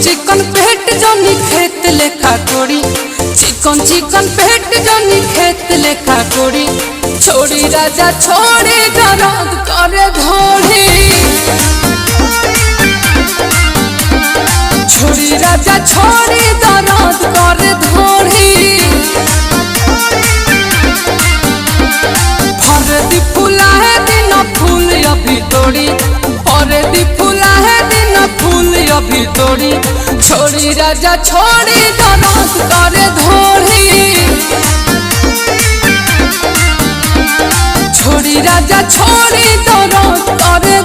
चिकन पेट जनी खेत लेखा कोड़ी, चिकन चिकन पेट जनी खेत लेखा कोड़ी। छोड़ी राजा छोड़ी दर्द करे धोड़ी, छोड़ी राजा छोड़ी दर्द करे धोड़ी। फरदी फूला है दिन फूल अभी तोड़ी, फरदी फूला है दिन फूल अभी तोड़ी। छोड़ी राजा छोड़ी दर्द करे धोड़ी, छोड़ी राजा छोड़ी दर्द करे